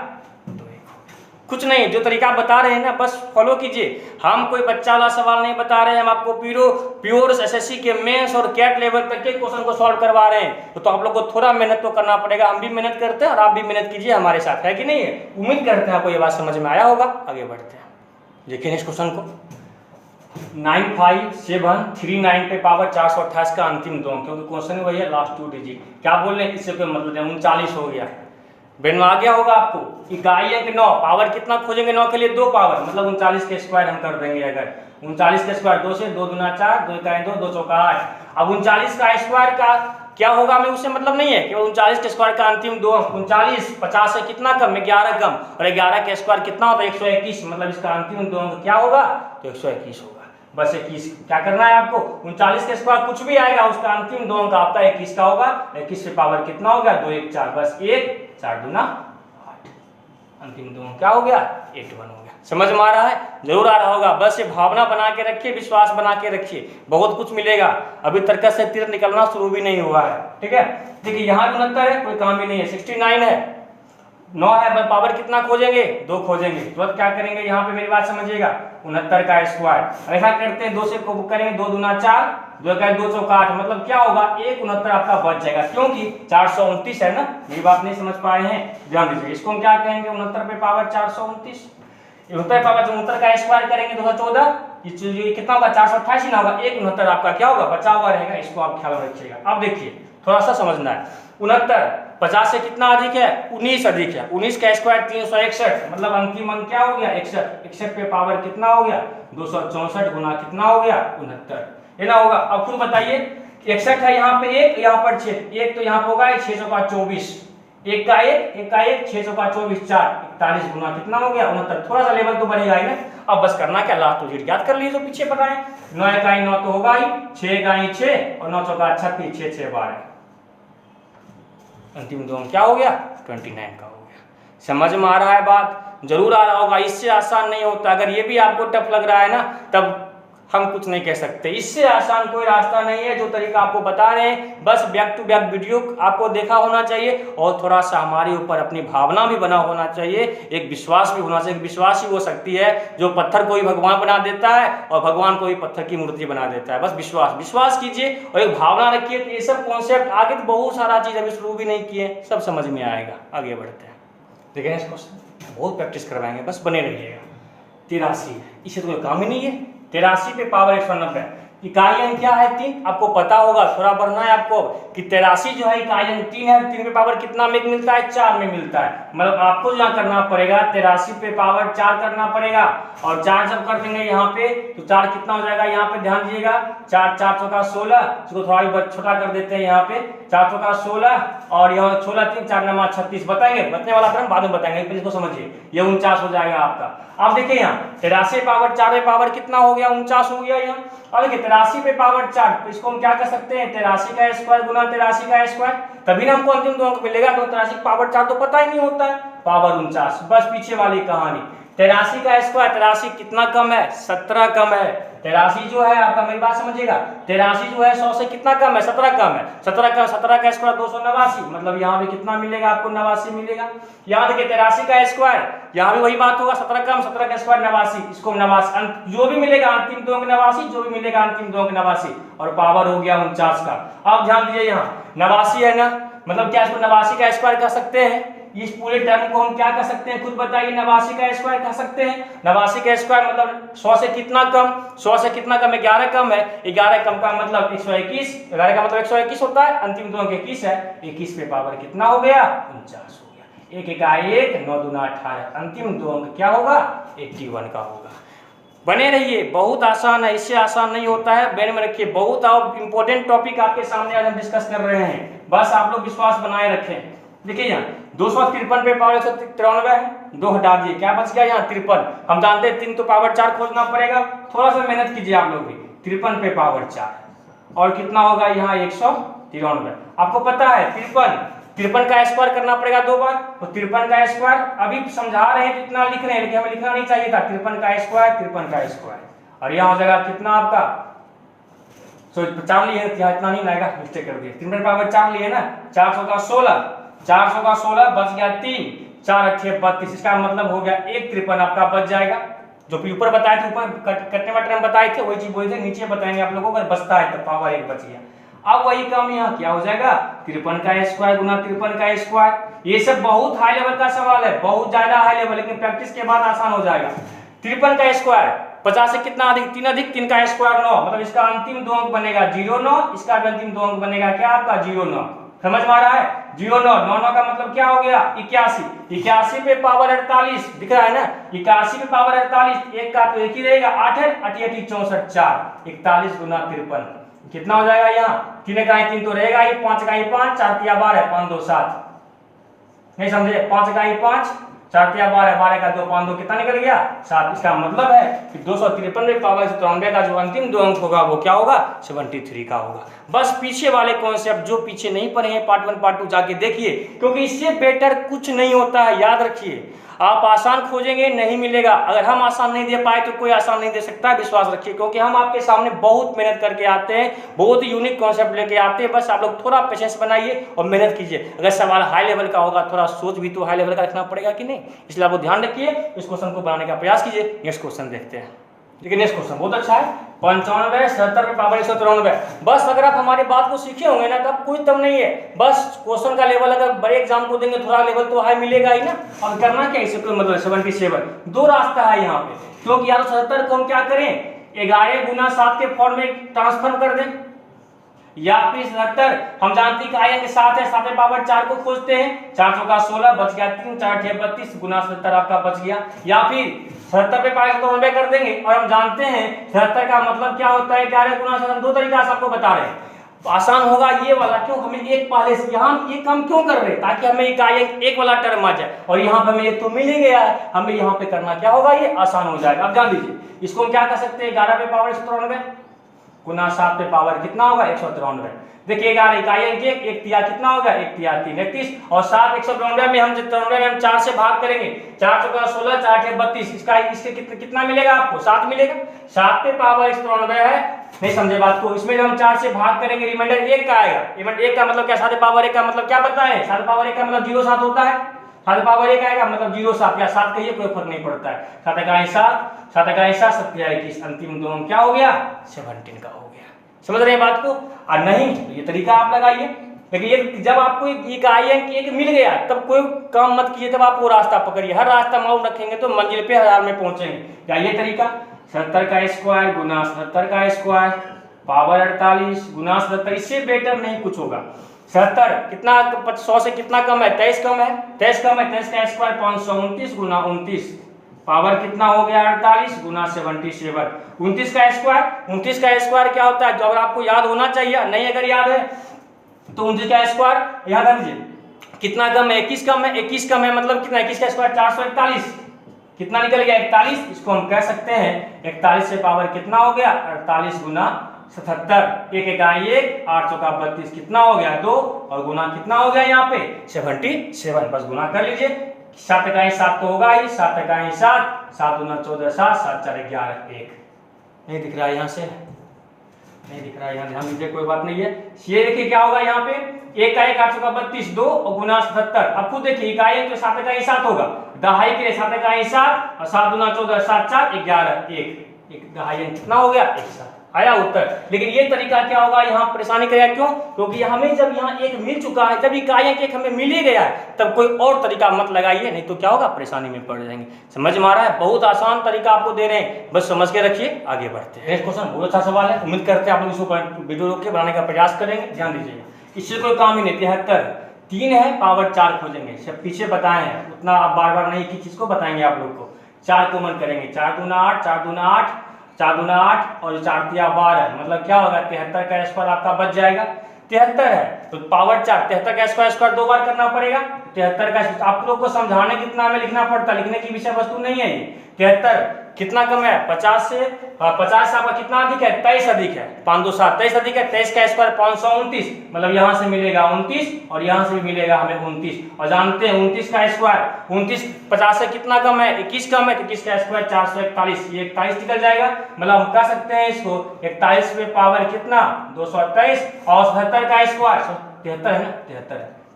कुछ नहीं, जो तरीका बता रहे हैं ना बस फॉलो कीजिए। हम कोई बच्चा वाला सवाल नहीं बता रहे हैं, हम आपको प्योर एसएससी के मेंस और कैट लेवल तक के क्वेश्चन को सॉल्व करवा रहे हैं। तो आप लोग को थोड़ा मेहनत तो करना पड़ेगा। हम भी मेहनत करते हैं और आप भी मेहनत कीजिए हमारे साथ, है कि नहीं है? उम्मीद करते हैं आपको ये बात समझ में आया होगा। आगे बढ़ते हैं, देखिए नेक्स्ट क्वेश्चन को। 95739 पे पावर 428 का अंतिम दो अंक, क्योंकि क्वेश्चन वही है लास्ट 2 डिजिट। क्या बोल रहे हैं? इससे कोई मतलब नहीं। 39 हो गया, ब्रेन में आ गया होगा आपको। इकाई अंक 9, पावर कितना खोजेंगे? 9 के लिए 2 पावर, मतलब 39 के स्क्वायर हम कर देंगे। अगर 39 के स्क्वायर 2 से 2 दूना 4, 2 इकाई 2, 2 चौका 8। अब 39 का स्क्वायर का क्या होगा हमें उससे मतलब नहीं है। केवल 39 के स्क्वायर का अंतिम दो अंक 39 50 से कितना कम है? 11 कम। और 11 के स्क्वायर कितना होता है? 121, मतलब इसका अंतिम दो अंक क्या होगा? तो 121 होगा। बस 21 क्या करना है आपको? 39 के स्क्वायर कुछ भी आएगा उसका अंतिम दो अंक आपका 21 का होगा। 21 से पावर कितना हो गया? 2 1 4, बस 1 4 दूना 8, अंतिम दो अंक क्या हो गया? 81 हो गया। समझ में आ रहा है? जरूर आ रहा होगा। बस ये भावना बना के रखिए, विश्वास बना के रखिए, बहुत कुछ मिलेगा। अभी तर्कस से तीर निकलना शुरू भी नहीं हुआ है, ठीक है? देखिए यहाँ 69 है, कोई काम ही नहीं है। 69 है, 9 है, पावर कितना खोजेंगे? 2 खोजेंगे। तुरंत क्या करेंगे यहाँ पे, मेरी बात समझिएगा, 69 का स्क्वायर ऐसा करते हैं, 2 से को करेंगे, 2 दूना 4, 2 का 2 चौका 8, मतलब क्या होगा? 169 आपका बच जाएगा, क्योंकि 429 है ना। मेरी बात नहीं समझ पाए हैं, ध्यान दीजिए। इसको हम क्या कहेंगे? 69 पे पावर 429, 69 पावर 69 का स्क्वायर करेंगे 214, ये कितना होगा? 428 ही ना होगा। 169 आपका क्या होगा? बचा हुआ रहेगा। इसको आप ख्याल रखिएगा। अब देखिए थोड़ा सा समझना है। 69 50 से कितना अधिक है? 19 अधिक है। 19 का स्क्वायर 361, मतलब अंतिम अंक क्या हो गया? 61। 61 पे पावर कितना हो गया? 264 गुना कितना हो गया? 69, ये ना होगा। अब खुद बताइए, 61 है यहाँ पे 1, यहाँ पर 6, 1 तो यहाँ पे होगा 6 चौका 24, 1 का 1, 6 चौका 24, 4 41 गुना कितना हो गया? 69। थोड़ा सा लेवल तो बढ़ेगा ही ना। अब बस करना क्या? लास्ट डिजिट याद कर लीजिए जो पीछे पढ़ा है। 9 इकाई 9 तो होगा ही, 6 इकाई 6 और 9 चौका 36, 6 6 12, अंतिम दो अंक क्या हो गया? 29 का हो गया। समझ में आ रहा है बात? जरूर आ रहा होगा। इससे आसान नहीं होता। अगर ये भी आपको टफ लग रहा है ना, तब हम कुछ नहीं कह सकते। इससे आसान कोई रास्ता नहीं है। जो तरीका आपको बता रहे हैं, बस बैक टू बैक वीडियो आपको देखा होना चाहिए और थोड़ा सा हमारे ऊपर अपनी भावना भी बना होना चाहिए, एक विश्वास भी होना चाहिए। विश्वास ही वो शक्ति है जो पत्थर को भी भगवान बना देता है और भगवान को भी पत्थर की मूर्ति बना देता है। बस विश्वास कीजिए और एक भावना रखिए। तो ये सब कॉन्सेप्ट आगे तो बहुत सारा चीज अभी शुरू भी नहीं किए, सब समझ में आएगा। आगे बढ़ते हैं, देखिए इस क्वेश्चन बहुत प्रैक्टिस करवाएंगे, बस बने रहिएगा। 83 है, इसे तो कोई काम ही नहीं है। 83 पे पावर 190, इकाई अंक क्या है 3, आपको पता होगा, थोड़ा बढ़ना है आपको कि 83 जो है इकाई अंक 3 है, 3 पे पावर कितना में मिलता है, 4 में मिलता है। मतलब आपको यहाँ करना पड़ेगा 83 पे पावर 4 करना पड़ेगा, और 4 जब कर देंगे यहाँ पे तो 4 कितना हो जाएगा, यहाँ पे ध्यान दीजिएगा, 4 4 चौका 16, इसको थोड़ा भी छोटा कर देते हैं यहाँ पे, 4 चौका 16 और यहाँ 16 3 4 9 36 बताएंगे, बचने वाला क्रम बाद में बताएंगे, इसको समझिए, ये 49 हो जाएगा आपका। अब देखिए यहाँ 83 पावर 4 पे पावर कितना हो गया, 49 हो गया यहाँ। अब देखिए 83 पे पावर 4, तो इसको हम क्या कर सकते हैं, 83 का स्क्वायर गुना 83 का स्क्वायर, तभी ना हमको अंतिम दो अंक मिलेगा। तो 83 पावर 4 तो पता ही नहीं होता है, पावर 49, बस पीछे वाली कहानी। 83 का स्क्वायर, 83 कितना कम है, 17 कम है। 83 जो है आपका, मेरी बात समझिएगा, 83 जो है 100 से कितना कम है, 17 कम है। 17 का स्क्वायर 289, मतलब यहाँ भी कितना मिलेगा आपको, 89 मिलेगा। यहाँ देखिए 83 का स्क्वायर, यहाँ भी वही बात होगा, 17 कम, 17 का स्क्वायर 89, इसको 89 जो भी मिलेगा अंतिम दो अंक 89, जो भी मिलेगा अंतिम दो अंक 89, और पावर हो गया 49 का। अब ध्यान दीजिए यहाँ 89 है ना, मतलब क्या इसको 89 का स्क्वायर कर सकते हैं, इस पूरे टर्म को हम क्या कर सकते हैं, खुद बताइए, 89 का स्क्वायर कर सकते हैं। 89 का स्क्वायर मतलब 100 से कितना कम, 100 से कितना कम, 11 कम है, 11 कम का मतलब 121, 11 का मतलब 121 होता है, अंतिम दो अंक 21 है, 21 पे पावर कितना हो गया, 49 हो गया। 1 इकाई 1, 9 दूना 18, अंतिम दो अंक क्या होगा, 81 का होगा। बने रहिए, बहुत आसान है, इससे आसान नहीं होता है, बैन में रखिए। बहुत इंपॉर्टेंट टॉपिक आपके सामने आज हम डिस्कस कर रहे हैं, बस आप लोग विश्वास बनाए रखें। देखिए यहाँ 253 पे पावर 193 है, 2 हटा दिए, क्या बच गया यहाँ 53। हम जानते हैं 3 तो पावर 4 खोजना पड़ेगा, थोड़ा सा मेहनत कीजिए आप लोग भी। 53 पे पावर 4 और कितना होगा यहाँ 193। आपको पता है 53 का स्क्वायर करना पड़ेगा 2 बार, तो 53 का स्क्वायर अभी समझा रहे हैं, कितना लिख रहे हैं, लेकिन हमें लिखना नहीं चाहिए था। 53 का स्क्वायर और यहाँ हो जाएगा कितना आपका, 4 लिए इतना नहीं लाएगा, मिस्टेक कर दिए। 53 पावर 4 लिए ना, 400 का 16, 400 का 16 बच गया 3, 4 8 32, इसका मतलब हो गया 153 आपका बच जाएगा। जो ऊपर बताए थे, ऊपर कटने वाले टर्म बताए थे, वही चीज बोले थे, नीचे बताएंगे आप लोगों को, अगर बचता है तो पावर 1 बच गया। अब वही काम यहाँ क्या हो जाएगा, 53 का स्क्वायर गुना 53 का स्क्वायर। ये सब बहुत हाई लेवल का सवाल है, बहुत ज्यादा हाई लेवल, लेकिन प्रैक्टिस के बाद आसान हो जाएगा। 53 का स्क्वायर 50 से कितना अधिक, 3 अधिक 3 का स्क्वायर 9, मतलब इसका अंतिम दो अंक बनेगा 09, इसका भी अंतिम दो अंक बनेगा क्या आपका 09। समझ में आ रहा है, 09, 9 का मतलब क्या हो गया 81, 81 पे पावर 48 दिख रहा है ना, 81 पे पावर 48, एक का तो एक ही रहेगा, 8 है, 8 8 64 4, 41 गुना 53 कितना हो जाएगा, यहाँ 3 का 3 तो रहेगा ही, 5 का 5, 4 तिया 12, 5 2 7, नहीं समझे, 5 का 5, 4 तिया 12, 12 का 2, 5 2 कितना निकल गया 7। इसका मतलब है कि 253 में पावर 93 का जो अंतिम दो अंक होगा वो क्या होगा 73 का होगा। बस पीछे वाले कॉन्सेप्ट जो पीछे नहीं पढ़े हैं पार्ट 1 पार्ट 2 जाके देखिए, क्योंकि इससे बेटर कुछ नहीं होता है, याद रखिए। आप आसान खोजेंगे नहीं मिलेगा, अगर हम आसान नहीं दे पाए तो कोई आसान नहीं दे सकता, विश्वास रखिए, क्योंकि हम आपके सामने बहुत मेहनत करके आते हैं, बहुत यूनिक कॉन्सेप्ट लेके आते हैं। बस आप लोग थोड़ा पेशेंस बनाइए और मेहनत कीजिए। अगर सवाल हाई लेवल का होगा, थोड़ा सोच भी तो हाई लेवल का रखना पड़ेगा कि नहीं, इसलिए आप ध्यान रखिए, इस क्वेश्चन को बनाने का प्रयास कीजिए। नेक्स्ट क्वेश्चन देखते हैं। देखिए नेक्स्ट क्वेश्चन बहुत अच्छा है, 95 77 पे पावर 193। बस अगर आप हमारी बात को सीखे होंगे ना, तब कोई तब नहीं है, बस क्वेश्चन का लेवल अगर बड़े एग्जाम को देंगे थोड़ा लेवल तो हाई मिलेगा ही ना। और करना क्या इसे, कोई मतलब 77, दो रास्ता है यहाँ पे, क्योंकि यार 77 को हम क्या करें 11 गुना 7 के फॉर्म में ट्रांसफर कर दें, या फिर 77 हम जानते हैं कि आएंगे 7 है, 7 पे पावर 4 को खोजते हैं, 4 का 16 बच गया 3, 4 32 गुना 77 आपका बच गया, या फिर 77 पे पावर 90 कर देंगे। और हम जानते हैं 77 का मतलब क्या होता है 11 गुना 7, हम दो तरीका से आपको बता रहे हैं, आसान होगा ये वाला, क्यों हमें एक पहले से यहाँ ये काम क्यों कर रहे हैं, ताकि हमें एक वाला टर्म आ जाए, और यहाँ पे हमें एक तो मिल ही गया है, हमें यहाँ पे करना क्या होगा, ये आसान हो जाएगा। अब जान लीजिए इसको हम क्या कर सकते हैं, 11 पे पावर 193 गुना 7 पे पावर कितना होगा 193। देखिए 11 इकाई अंक 1 तिया कितना होगा 1 तिया 3 31, और 7 193 में हम 93 में हम 4 से भाग करेंगे, 4 चौका 16, 4 8 32, इसका इसके कितना मिलेगा आपको 7 मिलेगा। 7 पे पावर 193 है, नहीं समझे बात को, इसमें हम 4 से भाग करेंगे, रिमाइंडर 1 का आएगा। रिमाइंडर 1 का मतलब क्या, 7 पावर 1 का मतलब क्या बताएं, 7 पावर 1 का मतलब 07 होता है, 7 पावर 1 आएगा मतलब 07 या 7 कहिए, कोई फर्क नहीं पड़ता है। 7 का 7, 7 का 7, 7 21, अंतिम दो क्या हो गया 17 का हो गया। समझ रहे हैं बात को, और नहीं तो ये तरीका आप लगाइए। लेकिन ये जब आपको इकाई अंक 1 मिल गया तब कोई काम मत कीजिए, तब आप वो रास्ता पकड़िए, हर रास्ता मालूम रखेंगे तो मंजिल पे 1000 में पहुंचेंगे। क्या ये तरीका 77 का स्क्वायर गुना 77 का स्क्वायर पावर 48 गुना 77, इससे बेटर नहीं कुछ होगा। 77 कितना 100 से कितना कम है, 23 कम है, 23 कम है, 23 का स्क्वायर 529 गुना 29 पावर कितना हो गया 48 गुना 77, 29 का स्क्वायर, 29 का स्क्वायर क्या होता है जो अगर आपको याद होना चाहिए, नहीं अगर याद है तो 29 का स्क्वायर याद रख लीजिए कितना कम है 21 कम है, 21 कम है मतलब कितना 21 का स्क्वायर 441 कितना निकल गया 41, इसको हम कह सकते हैं 41 से पावर कितना हो गया 48 गुना 77, एक इकाई 1 8 चौका 32 कितना हो गया 2 और गुना कितना हो गया यहाँ पे 77, बस गुना कर लीजिए 7 इकाई 7 तो होगा ही 7 इकाई 7 7 गुना 14 7 7 4 11 1 नहीं दिख रहा है यहाँ से, नहीं दिख रहा है यहाँ, ध्यान दीजिए कोई बात नहीं है। ये देखिए क्या होगा यहाँ पे 1 का 1 8 चौका 32 2 और गुना 77, अब खुद देखिए इकाई तो 7 इकाई 7 होगा, दहाई के लिए 7 इकाई 7 और 7 गुना 14 7 4 11 1 दहाई कितना हो गया 1 7 आया उत्तर। लेकिन ये तरीका क्या होगा यहाँ परेशानी करेगा, क्यों? क्योंकि हमें जब यहाँ एक मिल चुका है, जब इकाई एक हमें मिल ही गया है तब कोई और तरीका मत लगाइए, नहीं तो क्या होगा परेशानी में पड़ जाएंगे। समझ में आ रहा है? बहुत आसान तरीका आपको दे रहे हैं, बस समझ के रखिए, आगे बढ़ते हैं। क्वेश्चन बहुत अच्छा सवाल है, उम्मीद करते हैं आप लोग इसको वीडियो रोक के बनाने का प्रयास करेंगे। ध्यान दीजिएगा, इससे कोई काम ही नहीं। 73 3 है पावर 4 खोजेंगे, सब पीछे बताए हैं, उतना आप बार बार नहीं की चीज को बताएंगे आप लोग को। 4 कॉमन करेंगे, 4 दूना 8 4 दूना 8 4 दूना 8 और 4 तिया 12 मतलब क्या होगा 73 का स्क्वायर आपका बच जाएगा। 73 है तो पावर 4 73 का स्क्वायर 2 बार करना पड़ेगा। 73 का आप लोग को समझाने कितना में लिखना पड़ता, लिखने की विषय वस्तु नहीं है ये। 73 कितना कम है 50 से, 50 से आपका कितना अधिक है 23 अधिक है, 5 2 7 23 अधिक है, 23 का स्क्वायर 529 मतलब यहाँ से मिलेगा 29 और यहाँ से भी मिलेगा हमें 29 और जानते हैं 29 का स्क्वायर 29 50 से कितना कम है 21 कम है, 21 का स्क्वायर 441 ये 41 निकल जाएगा। मतलब हम कह सकते हैं इसको 41 पे पावर कितना 228 और 77 का स्क्वायर 73 है ना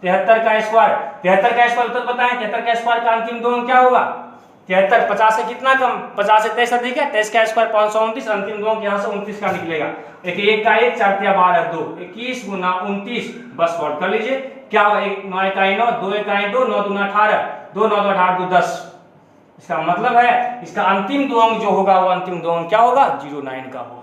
73 का स्क्वायर 73 का स्क्वायर उत्तर बताएं 73 का स्क्वायर का अंतिम दोनों क्या होगा 73 50 से कितना कम 50 से 23 अधिक है, 23 का स्क्वायर 529 अंतिम दोनों यहाँ से 29 का निकलेगा। एक 1 का 1 4 तिया 12 2 21 गुना 29 बस सॉल्व कर लीजिए क्या होगा 1 9 इकाई 9 2 इकाई 2 9 दूना 18 2 9 2 18 2 10 इसका मतलब है इसका अंतिम दो अंक जो होगा वो अंतिम दो अंक क्या होगा 09 का होगा।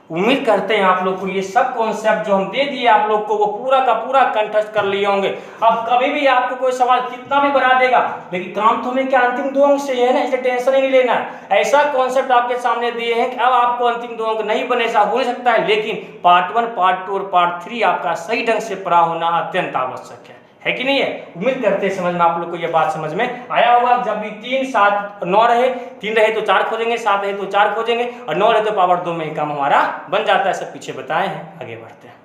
उम्मीद करते हैं आप लोग को ये सब कॉन्सेप्ट जो हम दे दिए आप लोग को वो पूरा का पूरा कंठस्थ कर लिए होंगे। अब कभी भी आपको कोई सवाल कितना भी बना देगा लेकिन काम तो हमें क्या अंतिम दो अंक से है ना, इसलिए टेंशन ही नहीं लेना है। ऐसा कॉन्सेप्ट आपके सामने दिए हैं कि अब आपको अंतिम दो अंक नहीं बने, ऐसा हो नहीं सकता है, लेकिन पार्ट 1 पार्ट 2 और पार्ट 3 आपका सही ढंग से पढ़ा होना अत्यंत आवश्यक है कि नहीं है? उम्मीद करते हैं समझ में आप लोग को ये बात समझ में आया होगा। जब भी 3 7 9 रहे 3 रहे तो 4 खोजेंगे, 7 रहे तो 4 खोजेंगे और 9 रहे तो पावर 2 में ही काम हमारा बन जाता है। सब पीछे बताए हैं, आगे बढ़ते हैं।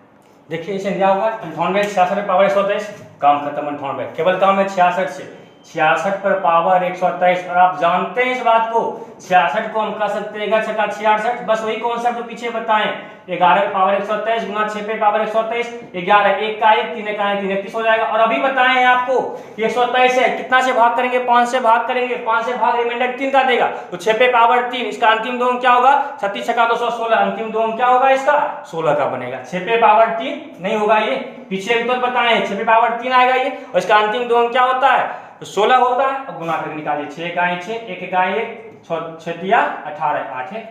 देखिए इसे दिया हुआ 98 66 पावर 123 काम खत्म। 98 केवल काम है 66 से 66 पर पावर 123 और आप जानते हैं इस बात को 66 को हम कह सकते हैं 11 छक्का 66 बस वही कॉन्सेप्ट जो पीछे बताएं 11 पे पावर 123 गुना 6 पे पावर 123 11 1 का 1 3 का 3 31 हो जाएगा। और अभी बताएं हैं आपको 123 है कितना से भाग करेंगे 5 से भाग करेंगे, 5 से भाग रिमाइंडर 3 का देगा तो 6 पे पावर 3 इसका अंतिम दो अंक क्या होगा 36 छक्का 216 अंतिम दो अंक क्या होगा इसका 16 का बनेगा। 6 पे पावर 3 नहीं होगा ये पीछे तो बताएं 6 पे पावर 3 आएगा ये और इसका अंतिम दो अंक क्या होता है 16 होता है और गुना करके निकालिए 6 का 6 1 का 1 6 तिया 18 8 है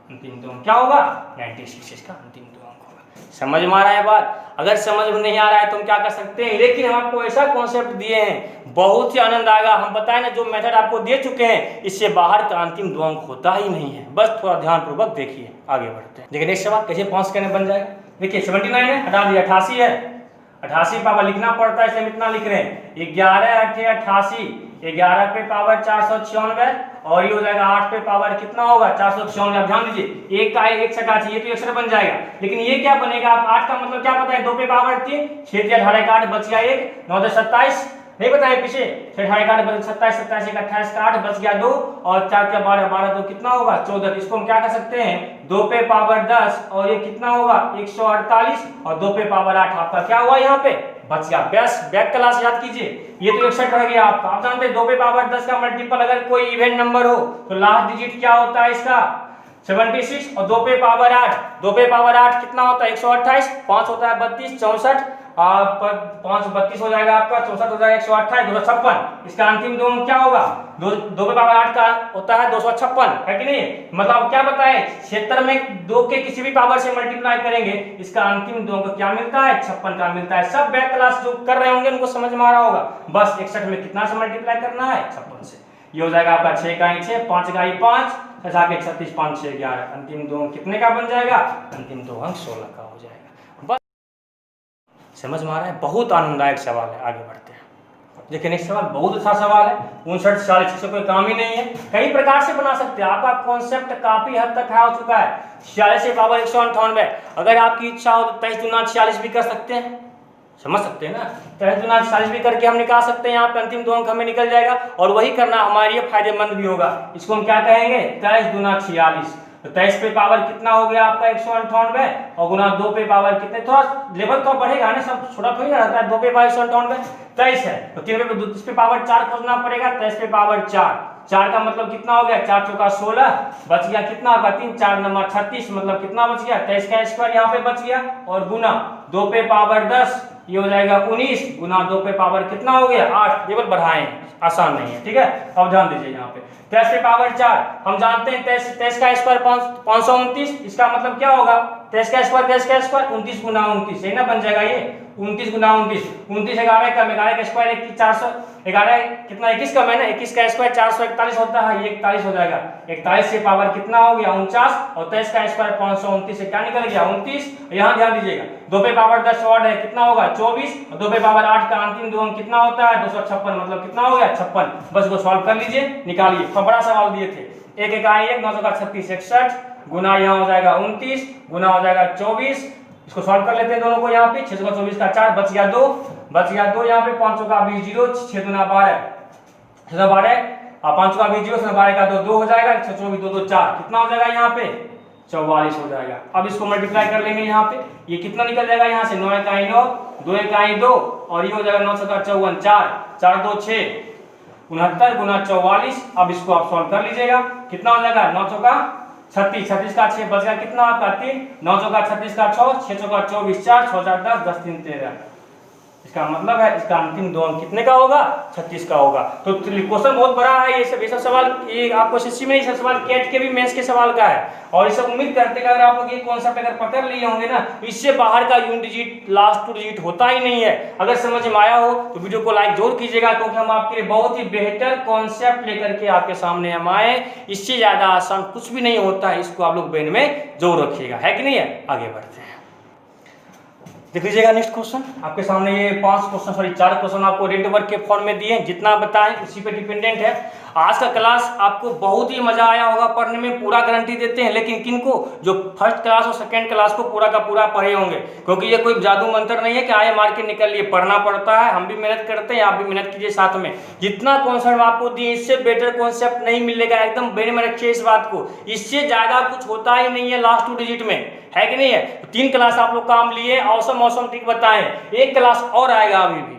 अंतिम दो अंक क्या होगा 96 इसका अंतिम दो अंक होगा। समझ में आ रहा है बात? अगर समझ में नहीं आ रहा है तो हम क्या कर सकते हैं, लेकिन हम आपको ऐसा कॉन्सेप्ट दिए हैं बहुत ही आनंद आएगा। हम बताएं ना जो मेथड आपको दे चुके हैं इससे बाहर का अंतिम दो अंक होता ही नहीं है, बस थोड़ा ध्यानपूर्वक देखिए। आगे बढ़ते हैं। देखिए नेक्स्ट सवाल कैसे 5 करने बन जाएगा। देखिए 79 है हटा दिए 88 है 88 पावर लिखना पड़ता है इसलिए इतना लिख रहे हैं 11 8 88 11 पे पावर 496 और ये हो जाएगा 8 पे पावर कितना होगा 496। आप ध्यान दीजिए 1 का 1 छक्का ये तो अक्षर बन जाएगा लेकिन ये क्या बनेगा आप 8 का मतलब क्या पता है 2 पे पावर 3 6 18 का 8 बच गया 1 9 27 नहीं बताए पीछे 18 का 8 27 27 1 28 का 8 बच गया 2 और 4 का 12 12 2 कितना होगा 14। इसको हम क्या कर सकते हैं 2 पे पावर 10 और ये कितना होगा 148 और 2 पे पावर 8 आपका क्या हुआ यहाँ पे बच गया। बेस्ट बैक क्लास याद कीजिए ये तो 61 रह गया आपका। आप जानते हैं 2 पे पावर 10 का मल्टीपल अगर कोई इवेंट नंबर हो तो लास्ट डिजिट क्या होता है इसका 76 और 2 पे पावर 8 2 पे पावर 8 कितना होता है 128 5 होता है 32 64 आप 532 हो जाएगा आपका, 64 हो जाएगा, 128, 256। इसका अंतिम दो अंक क्या होगा? 2 पे पावर 8 का होता है 256, है कि नहीं? मतलब क्या बताए, क्षेत्र में 2 के किसी भी पावर से मल्टीप्लाई करेंगे, इसका अंतिम दो अंक क्या मिलता है? 56 का मिलता है। सब बैक क्लास जो कर रहे होंगे उनको समझ में आ रहा होगा। बस 61 में कितना से मल्टीप्लाई करना है? 56 से। ये हो जाएगा आपका 6 का 6, 5 का 5, 36, 5, 6, 11। अंतिम दो अंक कितने का बन जाएगा? अंतिम दो अंक 16 का हो जाएगा। बस समझ में आ रहा है? बहुत आनंददायक सवाल है। आगे बढ़ते हैं। देखिए नेक्स्ट सवाल बहुत अच्छा सवाल है। 59, 46 से कोई काम ही नहीं है। कई प्रकार से बना सकते हैं। आपका कॉन्सेप्ट काफी हद तक हो चुका है। 46 से पावर 198। अगर आपकी इच्छा हो तो 23 दूना 46 भी कर सकते हैं। समझ सकते हैं ना? 23 दूना 40 भी करके हम निकाल सकते हैं। यहाँ पे अंतिम दो अंक हमें निकल जाएगा और वही करना हमारे लिए फायदेमंद भी होगा। इसको हम क्या कहेंगे? 23 दूना 46। तो 23 पे पावर कितना हो गया आपका? 198 और गुना 2 पे पावर कितने? थोड़ा लेवल तो बढ़ेगा ना, सब छोटा थोड़ी ना रहता है। 2 पे पावर 198 23 है तो 3 पे 2 पे पावर 4 खोजना पड़ेगा। 23 पे पावर 4 का मतलब कितना हो गया? 4 चौका 16, बच गया कितना आपका? 3, 4 नंबर 36, मतलब कितना बच गया? 23 का स्क्वायर यहाँ पे बच गया और गुना 2 पे पावर 10, ये हो जाएगा 19, गुना 2 पे पावर कितना हो गया? 8। लेवल बढ़ाएं, आसान नहीं है, ठीक है? अब ध्यान दीजिए यहाँ पे 23 पे पावर 4 हम जानते हैं 23 का स्क्वायर 529। इसका मतलब क्या होगा? 23 का स्क्वायर 29 गुना 29, सही ना बन जाएगा ये? 29 गुना 29, 29 11 कम, 11 का स्क्वायर 400, 11 कितना 21 कम है ना, 21 का स्क्वायर 441 होता है, ये 41 हो जाएगा। 41 से पावर कितना हो गया? 49 और 23 का स्क्वायर 529 से क्या निकल गया? 29। यहाँ ध्यान दीजिएगा 2 पे पावर 10 ऑड है, कितना होगा? 24 और 2 पे पावर 8 का अंतिम दो अंक कितना होता है? 256, मतलब कितना हो गया? 56। बस इसको सॉल्व कर लीजिए, निकालिए। बड़ा सवाल दिए थे। 1 1 1 9 का 36 61 गुना यहाँ हो जाएगा 29 गुना हो जाएगा 24। इसको सॉल्व कर लेते हैं दोनों को। यहाँ पे 6 का 24 का 4 बच गया 2 यहाँ पे 5 का 20 0 6 दुना 12 6 12 और 5 का 20 0 12 का 2 हो जाएगा। 6 24 2 2 4 कितना हो जाएगा? यहाँ पे 44 हो जाएगा। अब इसको मल्टीप्लाई कर लेंगे यहाँ पे, ये कितना निकल जाएगा? यहाँ से 9 1 9 2 1 2 और ये हो जाएगा 9 का 54 4 2 6 69 गुना 44। अब इसको आप सॉल्व कर लीजिएगा, कितना हो जाएगा? 9 चौका 36, 36 का 6 बच गया कितना आपका? 3, 9 चौका 36 का 6, 6 चौका 24 4 6 4 10 10 3 13। इसका मतलब है इसका अंतिम दो अंक कितने का होगा? 36 का होगा। तो क्वेश्चन बहुत बड़ा है। ये सब सवाल ये आपको एसएससी में ये सवाल कैट के भी मेंस के सवाल का है। और ये सब उम्मीद करते हैं अगर आप लोग ये कॉन्सेप्ट अगर पकड़ लिए होंगे ना, इससे बाहर का यूनिट डिजिट लास्ट 2 डिजिट होता ही नहीं है। अगर समझ में आया हो तो वीडियो को लाइक जरूर कीजिएगा, क्योंकि हम आपके लिए बहुत ही बेहतर कॉन्सेप्ट लेकर के आपके सामने हम आए। इससे ज्यादा आसान कुछ भी नहीं होता है, इसको आप लोग ब्रेन में जरूर रखिएगा, है कि नहीं है? आगे बढ़ते हैं, देख लीजिएगा नेक्स्ट क्वेश्चन आपके सामने। ये 4 क्वेश्चन आपको रेंट वर्क के फॉर्म में दिए, जितना बताएं उसी पे डिपेंडेंट है। आज का क्लास आपको बहुत ही मजा आया होगा पढ़ने में, पूरा गारंटी देते हैं। लेकिन किनको? जो फर्स्ट क्लास और सेकंड क्लास को पूरा का पूरा पढ़े होंगे, क्योंकि ये कोई जादू मंत्र नहीं है कि आए मार के निकल लिए। पढ़ना पड़ता है, हम भी मेहनत करते हैं, आप भी मेहनत कीजिए साथ में। जितना कॉन्सेप्ट आपको दिए इससे बेटर कॉन्सेप्ट नहीं मिलेगा, एकदम ब्रेन में रखिए इस बात को। इससे ज्यादा कुछ होता ही नहीं है लास्ट 2 डिजिट में, है कि नहीं है? 3 क्लास आप लोग काम लिए, औसम ट्रिक बताएं। 1 क्लास और आएगा, अभी भी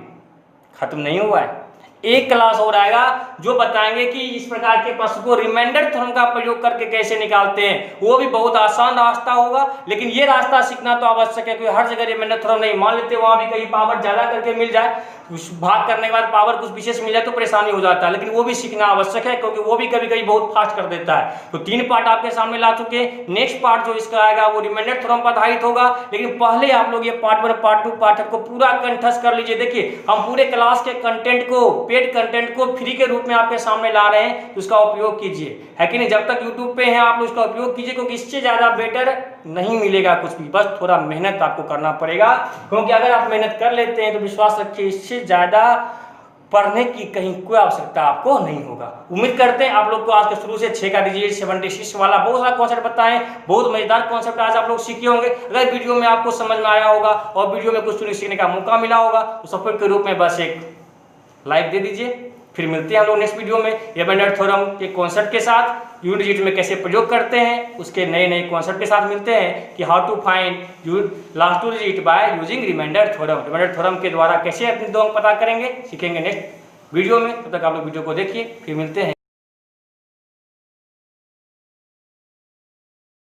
खत्म नहीं हुआ है। 1 क्लास और आएगा जो बताएंगे कि इस प्रकार के प्रश्न को रिमाइंडर थ्योरम का प्रयोग करके कैसे निकालते हैं। वो भी बहुत आसान रास्ता होगा, लेकिन ये रास्ता सीखना तो आवश्यक है, क्योंकि हर जगह रिमाइंडर थ्योरम नहीं। मान लेते वहां भी कहीं पावर ज्यादा करके मिल जाए, भाग करने के बाद पावर कुछ विशेष मिल जाए तो परेशानी हो जाता है, लेकिन वो भी सीखना आवश्यक है, क्योंकि वो भी कभी कभी बहुत फास्ट कर देता है। तो 3 पार्ट आपके सामने ला चुके हैं। नेक्स्ट पार्ट जो इसका आएगा वो रिमाइंडर थ्योरम पर आधारित होगा, लेकिन पहले आप लोग ये पार्ट 1 पार्ट 2 पार्ट 3 को पूरा कंठस्थ कर लीजिए। देखिए हम पूरे क्लास के कंटेंट को, पेड कंटेंट को फ्री के रूप में आपके सामने ला रहे हैं, तो उसका उपयोग कीजिए, है कि नहीं? जब तक यूट्यूब पे हैं आप लोग उसका उपयोग कीजिए, क्योंकि इससे ज्यादा बेटर नहीं मिलेगा कुछ भी। बस थोड़ा मेहनत आपको करना पड़ेगा, क्योंकि अगर आप मेहनत कर लेते हैं तो विश्वास रखिए इससे ज्यादा पढ़ने की कहीं कोई आवश्यकता आपको नहीं होगा। उम्मीद करते हैं आप लोग को आज के शुरू से 6 का डिजिट 76 वाला बहुत सारा कॉन्सेप्ट बताएं, बहुत मजेदार कॉन्सेप्ट आज आप लोग सीखे होंगे। अगर वीडियो में आपको समझ में आया होगा और वीडियो में कुछ सीखने का मौका मिला होगा तो सपोर्ट के रूप में बस एक लाइक दे दीजिए। फिर मिलते हैं हम लोग नेक्स्ट वीडियो में रिमाइंडर थ्योरम के कॉन्सेप्ट के साथ, यूनिट डिजिट में कैसे प्रयोग करते हैं उसके नए नए कॉन्सेप्ट के साथ मिलते हैं कि how to find last 2 digit by using remainder theorem. Remainder theorem के द्वारा कैसे अपने दो अंक पता करेंगे सीखेंगे नेक्स्ट वीडियो में। तब तक आप लोग वीडियो को देखिए, फिर मिलते हैं।